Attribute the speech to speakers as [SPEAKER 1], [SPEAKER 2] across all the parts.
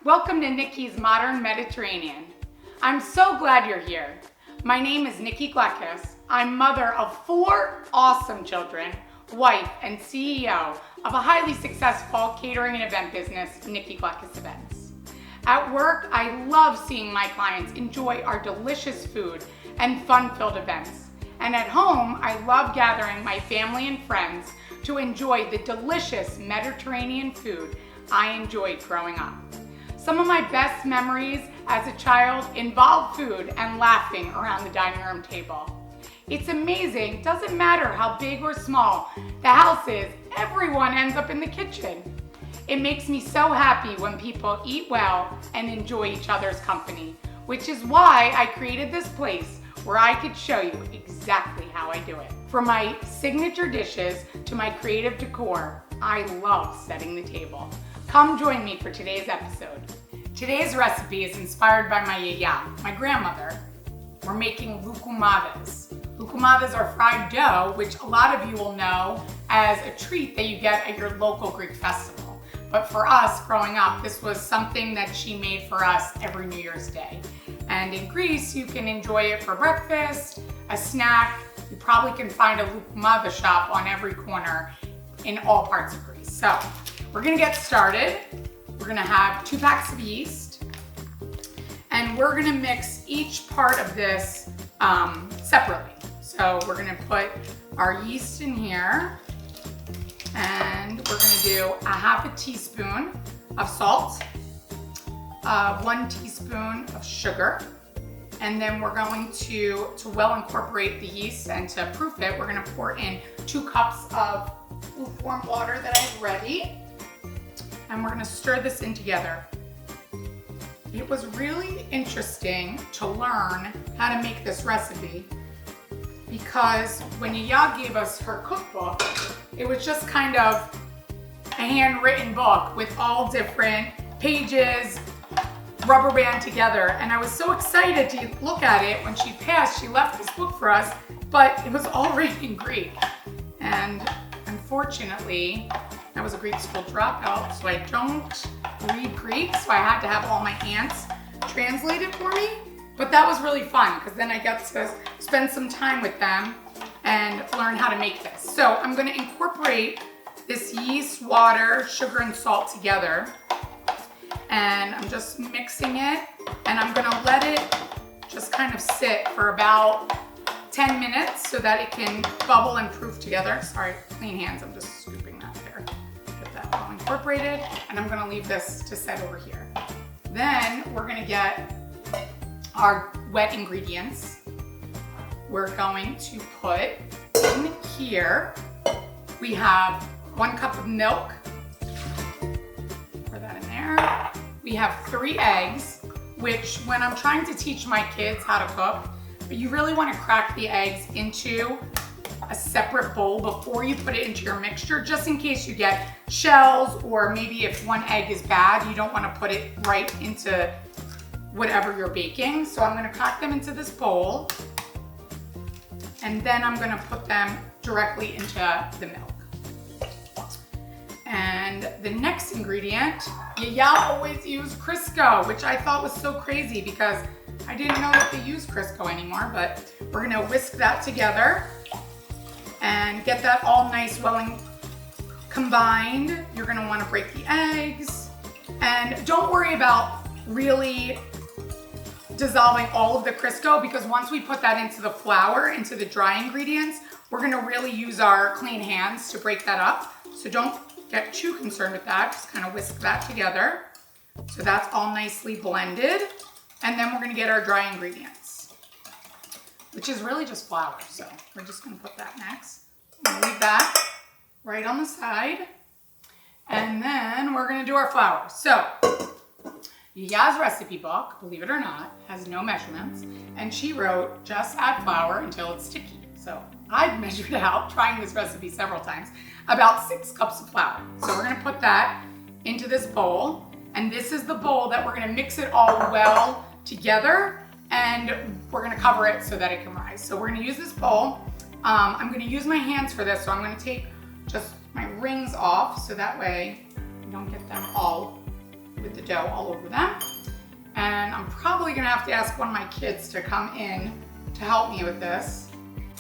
[SPEAKER 1] Welcome to Nikki's Modern Mediterranean. I'm so glad you're here. My name is Nikki. I'm mother of 4 awesome children, wife, and CEO of a highly successful catering and event business, Nikki Events. At work, I love seeing my clients enjoy our delicious food and fun-filled events. And at home, I love gathering my family and friends to enjoy the delicious Mediterranean food I enjoyed growing up. Some of my best memories as a child involve food and laughing around the dining room table. It's amazing, doesn't matter how big or small the house is, everyone ends up in the kitchen. It makes me so happy when people eat well and enjoy each other's company, which is why I created this place where I could show you exactly how I do it. From my signature dishes to my creative decor, I love setting the table. Come join me for today's episode. Today's recipe is inspired by my yaya, my grandmother. We're making loukoumades. Loukoumades are fried dough, which a lot of you will know as a treat that you get at your local Greek festival. But for us growing up, this was something that she made for us every New Year's Day. And in Greece, you can enjoy it for breakfast, a snack. You probably can find a loukoumades shop on every corner in all parts of Greece. So we're gonna get started. We're gonna have 2 packs of yeast, and we're gonna mix each part of this separately. So we're gonna put our yeast in here, and we're gonna do a half a teaspoon of salt, 1 teaspoon of sugar, and then we're going to well incorporate the yeast and to proof it, we're gonna pour in 2 cups of lukewarm water that I've ready. And we're gonna stir this in together. It was really interesting to learn how to make this recipe because when Yaya gave us her cookbook, it was just kind of a handwritten book with all different pages, rubber band together. And I was so excited to look at it when she passed. She left this book for us, but it was all written in Greek. And unfortunately, I was a Greek school dropout, so I don't read Greek, so I had to have all my aunts translate it for me. But that was really fun, because then I got to spend some time with them and learn how to make this. So I'm gonna incorporate this yeast, water, sugar, and salt together. And I'm just mixing it, and I'm gonna let it just kind of sit for about 10 minutes so that it can bubble and proof together. Sorry, clean hands, I'm just scooping that there. Get that all incorporated, and I'm gonna leave this to set over here. Then we're gonna get our wet ingredients. We're going to put in here, we have 1 cup of milk. Pour that in there. We have 3 eggs, which when I'm trying to teach my kids how to cook, but you really want to crack the eggs into a separate bowl before you put it into your mixture, just in case you get shells, or maybe if 1 egg is bad, you don't want to put it right into whatever you're baking. So I'm going to crack them into this bowl, and then I'm going to put them directly into the milk. And the next ingredient, Yaya always used Crisco, which I thought was so crazy because I didn't know that they use Crisco anymore, but we're gonna whisk that together and get that all nice, well combined. You're gonna wanna break the eggs, and don't worry about really dissolving all of the Crisco, because once we put that into the flour, into the dry ingredients, we're gonna really use our clean hands to break that up. So don't get too concerned with that, just kind of whisk that together. So that's all nicely blended. And then we're gonna get our dry ingredients, which is really just flour. So we're just gonna put that next. I'm gonna leave that right on the side. And then we're gonna do our flour. So Yaya's recipe book, believe it or not, has no measurements. And she wrote, just add flour until it's sticky. So I've measured out, trying this recipe several times, about 6 cups of flour. So we're gonna put that into this bowl. And this is the bowl that we're gonna mix it all well together, and we're gonna cover it so that it can rise. So we're gonna use this bowl. I'm gonna use my hands for this, so I'm gonna take just my rings off so that way you don't get them all with the dough all over them. And I'm probably gonna have to ask one of my kids to come in to help me with this.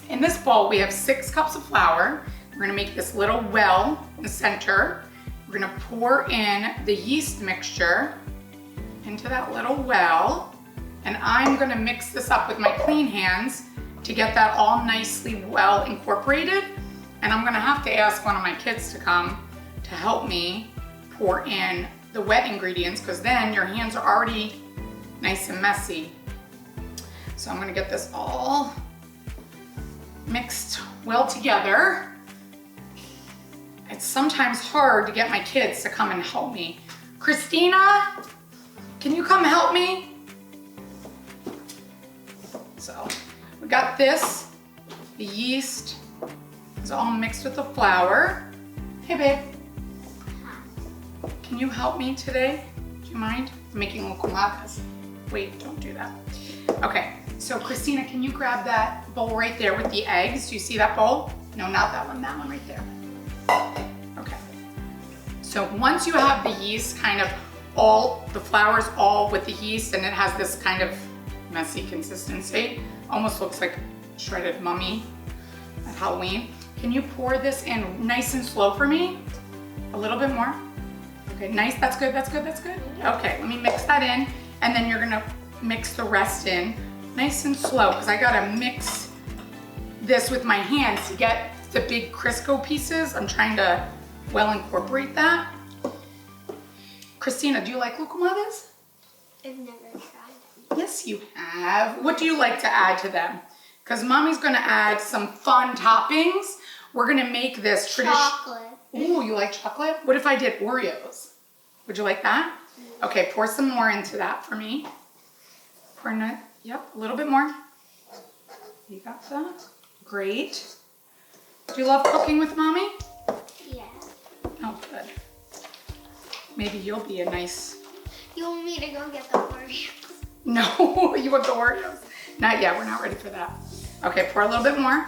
[SPEAKER 1] In this bowl, we have 6 cups of flour. We're gonna make this little well in the center. We're gonna pour in the yeast mixture into that little well. And I'm gonna mix this up with my clean hands to get that all nicely well incorporated. And I'm gonna have to ask one of my kids to come to help me pour in the wet ingredients, because then your hands are already nice and messy. So I'm gonna get this all mixed well together. It's sometimes hard to get my kids to come and help me. Christina, can you come help me? So we got this, the yeast is all mixed with the flour. Hey babe, can you help me today? Do you mind? I'm making loukoumades. Wait, don't do that. Okay, so Christina, can you grab that bowl right there with the eggs? Do you see that bowl? No, not that one right there. Okay, so once you have the yeast kind of the flour's all with the yeast and it has this kind of messy consistency, almost looks like shredded mummy at Halloween. Can you pour this in nice and slow for me? A little bit more. Okay, nice, that's good, that's good, that's good. Okay, let me mix that in, and then you're gonna mix the rest in nice and slow, because I gotta mix this with my hands to get the big Crisco pieces. I'm trying to well incorporate that. Christina, do you like loukoumades?
[SPEAKER 2] I've never tried them.
[SPEAKER 1] Yes, you have. What do you like to add to them? Because mommy's gonna add some fun toppings. We're gonna make this traditional.
[SPEAKER 2] Chocolate.
[SPEAKER 1] Ooh, you like chocolate? What if I did Oreos? Would you like that? Okay, pour some more into that for me. Pour in it, yep, a little bit more. You got that? Great. Do you love cooking with mommy?
[SPEAKER 2] Yeah.
[SPEAKER 1] Oh, good. Maybe you'll be a nice...
[SPEAKER 2] You want me to go get the Oreos?
[SPEAKER 1] No, you want the Oreos? Not yet, we're not ready for that. Okay, pour a little bit more.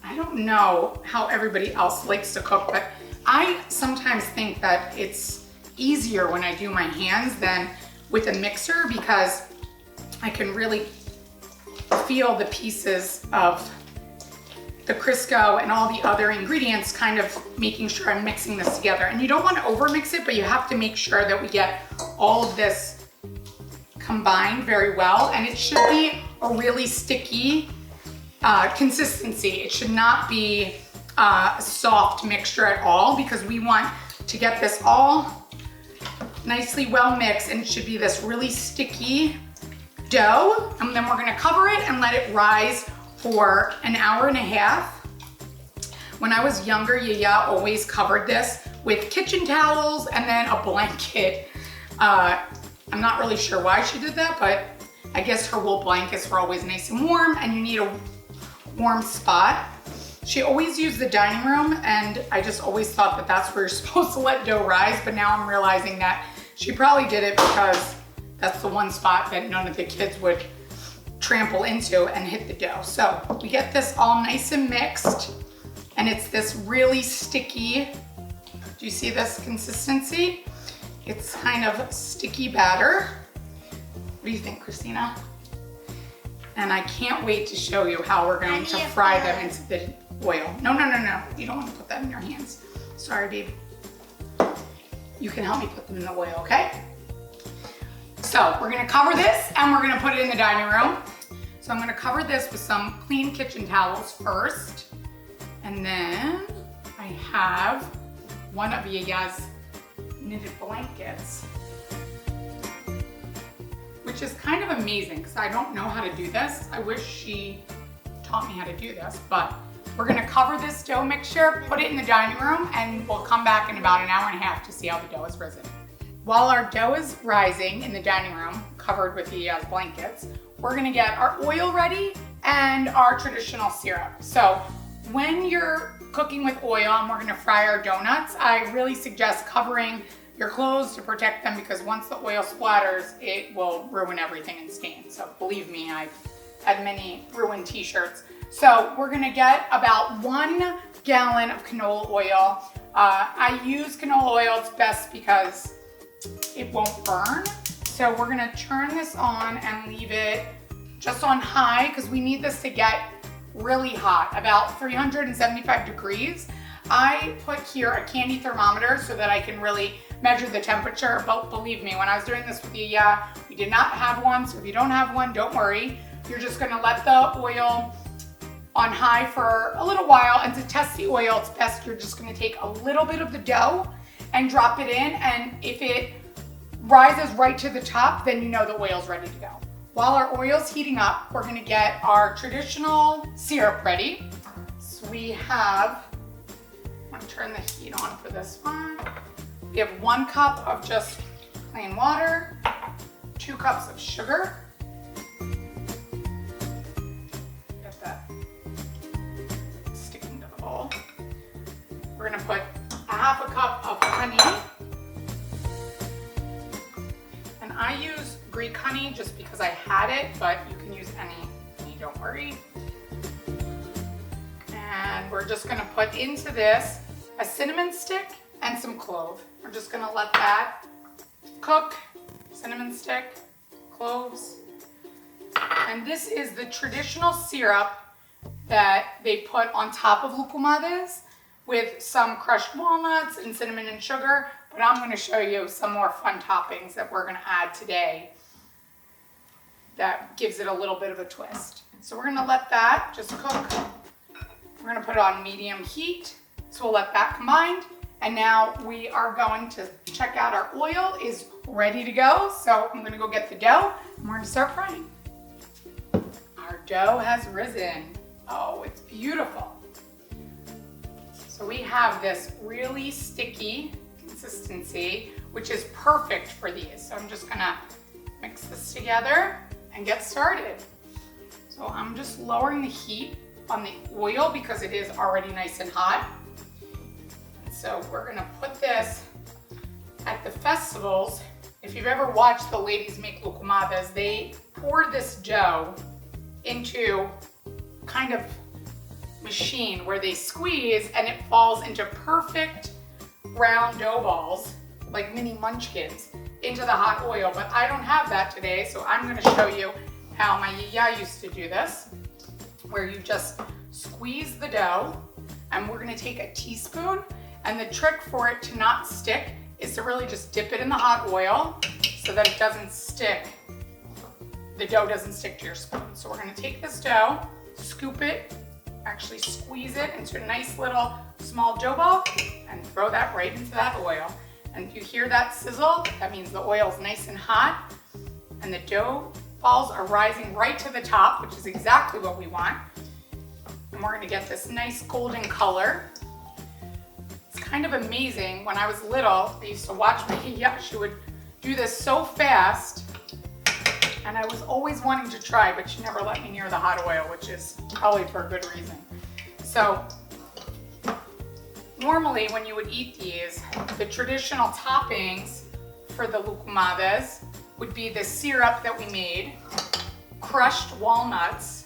[SPEAKER 1] I don't know how everybody else likes to cook, but I sometimes think that it's easier when I do my hands than with a mixer, because I can really feel the pieces of the Crisco and all the other ingredients, kind of making sure I'm mixing this together. And you don't want to over mix it, but you have to make sure that we get all of this combined very well. And it should be a really sticky consistency. It should not be a soft mixture at all, because we want to get this all nicely well mixed, and it should be this really sticky dough. And then we're gonna cover it and let it rise for an hour and a half. When I was younger, Yaya always covered this with kitchen towels and then a blanket. I'm not really sure why she did that, but I guess her wool blankets were always nice and warm, and you need a warm spot. She always used the dining room, and I just always thought that that's where you're supposed to let dough rise, but now I'm realizing that she probably did it because that's the one spot that none of the kids would trample into and hit the dough. So we get this all nice and mixed, and it's this really sticky, do you see this consistency? It's kind of sticky batter. What do you think, Christina? And I can't wait to show you how we're going to fry them into the oil. No, no, no, no. You don't want to put that in your hands. Sorry, baby. You can help me put them in the oil, okay? So we're gonna cover this and we're gonna put it in the dining room. So I'm gonna cover this with some clean kitchen towels first. And then I have one of YIAYIA'S knitted blankets, which is kind of amazing because I don't know how to do this. I wish she taught me how to do this, but we're gonna cover this dough mixture, put it in the dining room, and we'll come back in about an hour and a half to see how the dough is risen. While our dough is rising in the dining room, covered with YIAYIA'S blankets, we're gonna get our oil ready and our traditional syrup. So when you're cooking with oil and we're gonna fry our donuts, I really suggest covering your clothes to protect them, because once the oil splatters, it will ruin everything and stain. So believe me, I've had many ruined t-shirts. So we're gonna get about 1 gallon of canola oil. I use canola oil, it's best because it won't burn. So we're gonna turn this on and leave it just on high because we need this to get really hot, about 375 degrees. I put here a candy thermometer so that I can really measure the temperature, but believe me, when I was doing this with Yaya, we did not have one, so if you don't have one, don't worry. You're just gonna let the oil on high for a little while, and to test the oil, it's best you're just gonna take a little bit of the dough and drop it in, and if it rises right to the top, then you know the oil's ready to go. While our oil's heating up, we're gonna get our traditional syrup ready. So we have, I'm gonna turn the heat on for this one. We have 1 cup of just plain water, 2 cups of sugar. Get that sticking to the bowl. We're gonna put 1/2 cup of honey. And I use Greek honey just because I had it, but you can use any honey, don't worry. And we're just gonna put into this a cinnamon stick and some clove. We're just gonna let that cook. Cinnamon stick, cloves. And this is the traditional syrup that they put on top of Loukoumades with some crushed walnuts and cinnamon and sugar, but I'm gonna show you some more fun toppings that we're gonna add today that gives it a little bit of a twist. So we're gonna let that just cook. We're gonna put it on medium heat. So we'll let that combine. And now we are going to check out our oil is ready to go. So I'm gonna go get the dough and we're gonna start frying. Our dough has risen. Oh, it's beautiful. So we have this really sticky consistency, which is perfect for these. So I'm just gonna mix this together and get started. So I'm just lowering the heat on the oil because it is already nice and hot. So we're gonna put this at the festivals. If you've ever watched the ladies make Loukoumades, they pour this dough into kind of machine where they squeeze and it falls into perfect round dough balls, like mini munchkins, into the hot oil. But I don't have that today, so I'm gonna show you how my Yaya used to do this, where you just squeeze the dough, and we're gonna take a teaspoon. And the trick for it to not stick is to really just dip it in the hot oil so that it doesn't stick, the dough doesn't stick to your spoon. So we're gonna take this dough, scoop it, actually squeeze it into a nice little small dough ball and throw that right into that oil. And if you hear that sizzle, that means the oil's nice and hot and the dough balls are rising right to the top, which is exactly what we want. And we're gonna get this nice golden color. Kind of amazing. When I was little, I used to watch my Yaya. She would do this so fast, and I was always wanting to try, but she never let me near the hot oil, which is probably for a good reason. So normally when you would eat these, the traditional toppings for the Loukoumades would be the syrup that we made, crushed walnuts,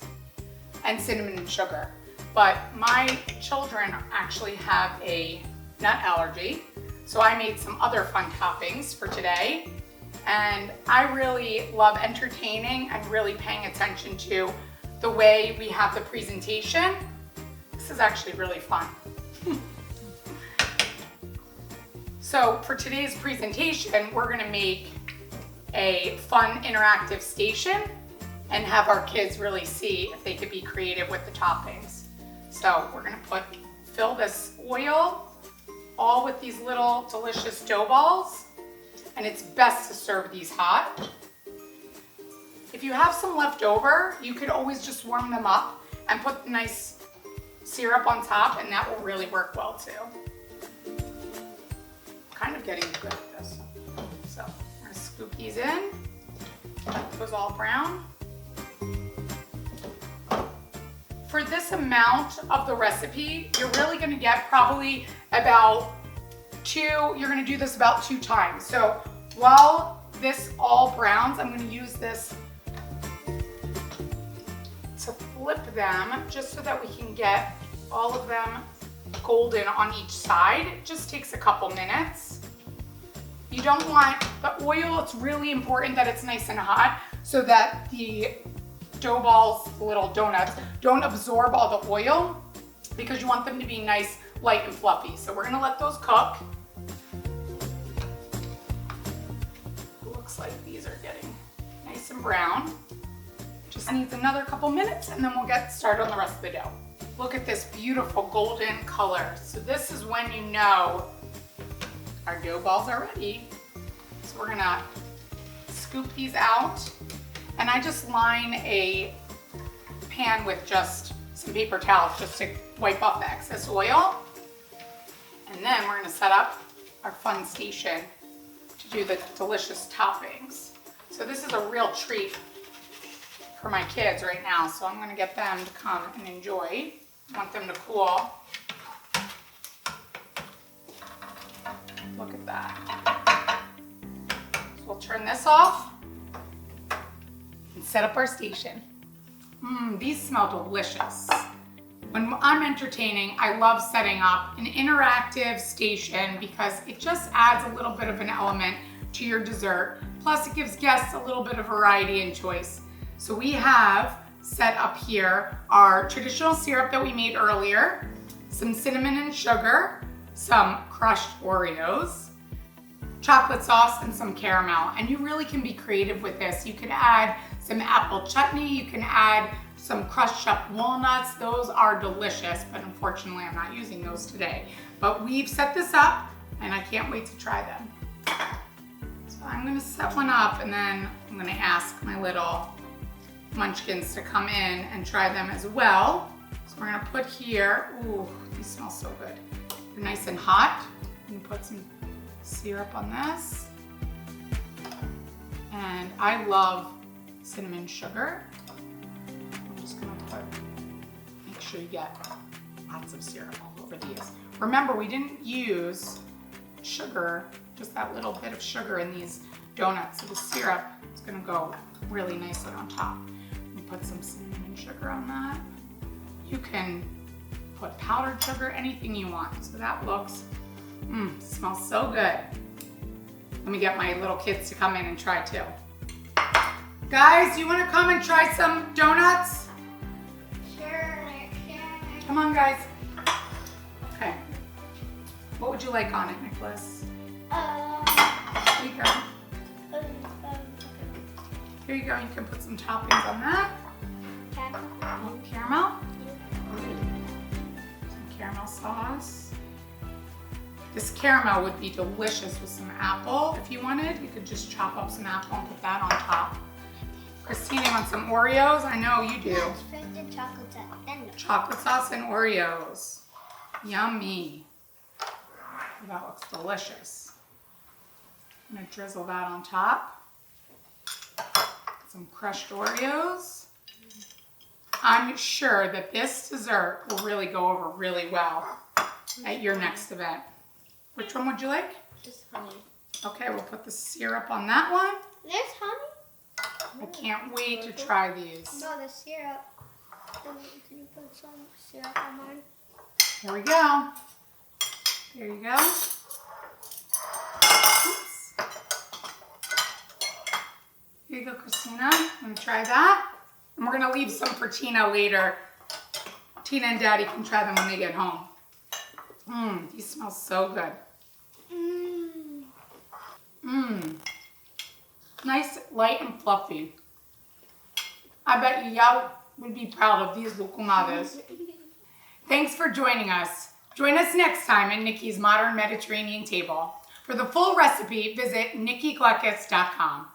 [SPEAKER 1] and cinnamon and sugar. But my children actually have a nut allergy, so I made some other fun toppings for today. And I really love entertaining and really paying attention to the way we have the presentation. This is actually really fun. So for today's presentation, we're gonna make a fun interactive station and have our kids really see if they could be creative with the toppings. So we're gonna fill this oil all with these little delicious dough balls, and it's best to serve these hot. If you have some left over, you could always just warm them up and put nice syrup on top, and that will really work well too. Kind of getting good at this. So I'm gonna scoop these in, let those all brown. For this amount of the recipe, you're really gonna get probably about you're gonna do this about 2 times. So while this all browns, I'm gonna use this to flip them just so that we can get all of them golden on each side. It just takes a couple minutes. You don't want the oil, it's really important that it's nice and hot so that the dough balls, the little donuts, don't absorb all the oil because you want them to be nice, light, and fluffy. So we're gonna let those cook. Looks like these are getting nice and brown. Just needs another couple minutes and then we'll get started on the rest of the dough. Look at this beautiful golden color. So this is when you know our dough balls are ready. So we're gonna scoop these out. And I just line a pan with just some paper towels just to wipe off the excess oil. And then we're gonna set up our fun station to do the delicious toppings. So this is a real treat for my kids right now. So I'm gonna get them to come and enjoy. I want them to cool. Look at that. So we'll turn this off and set up our station. These smell delicious. When I'm entertaining, I love setting up an interactive station because it just adds a little bit of an element to your dessert. Plus it gives guests a little bit of variety and choice. So we have set up here our traditional syrup that we made earlier, some cinnamon and sugar, some crushed Oreos, chocolate sauce, and some caramel. And you really can be creative with this. You could add some apple chutney, you can add some crushed up walnuts. Those are delicious, but unfortunately I'm not using those today. But we've set this up and I can't wait to try them. So I'm gonna set one up and then I'm gonna ask my little munchkins to come in and try them as well. So we're gonna put here, ooh, these smell so good. They're nice and hot. I'm gonna put some syrup on this. And I love cinnamon sugar. I'm just gonna make sure you get lots of syrup all over these. Remember, we didn't use sugar, just that little bit of sugar in these donuts. So the syrup is gonna go really nicely on top. Put some cinnamon sugar on that. You can put powdered sugar, anything you want. So that looks, smells so good. Let me get my little kids to come in and try too. Guys, you wanna come and try some donuts?
[SPEAKER 2] Sure.
[SPEAKER 1] Come on, guys. Okay. What would you like on it, Nicholas? Here you go. Here you go, you can put some toppings on that. Oh, caramel. Some caramel sauce. This caramel would be delicious with some apple. If you wanted, you could just chop up some apple and put that on top. Christina wants some Oreos? I know you do.
[SPEAKER 2] Yes, put the chocolate sauce and
[SPEAKER 1] Chocolate sauce and Oreos. Yummy. That looks delicious. I'm gonna drizzle that on top. Some crushed Oreos. I'm sure that this dessert will really go over really well at your next event. Which one would you like?
[SPEAKER 2] just honey.
[SPEAKER 1] Okay, we'll put the syrup on that one.
[SPEAKER 2] There's honey?
[SPEAKER 1] I can't wait to try these.
[SPEAKER 2] No, the syrup. Can you put some syrup on mine?
[SPEAKER 1] Here we go. There you go. Oops. Here you go, Christina. I'm gonna try that. And we're gonna leave some for Tina later. Tina and Daddy can try them when they get home. These smell so good. Nice, light, and fluffy. I bet Yaya would be proud of these Loukoumades. Thanks for joining us. Join us next time at Nikki's Modern Mediterranean Table. For the full recipe, visit nikkigluckis.com.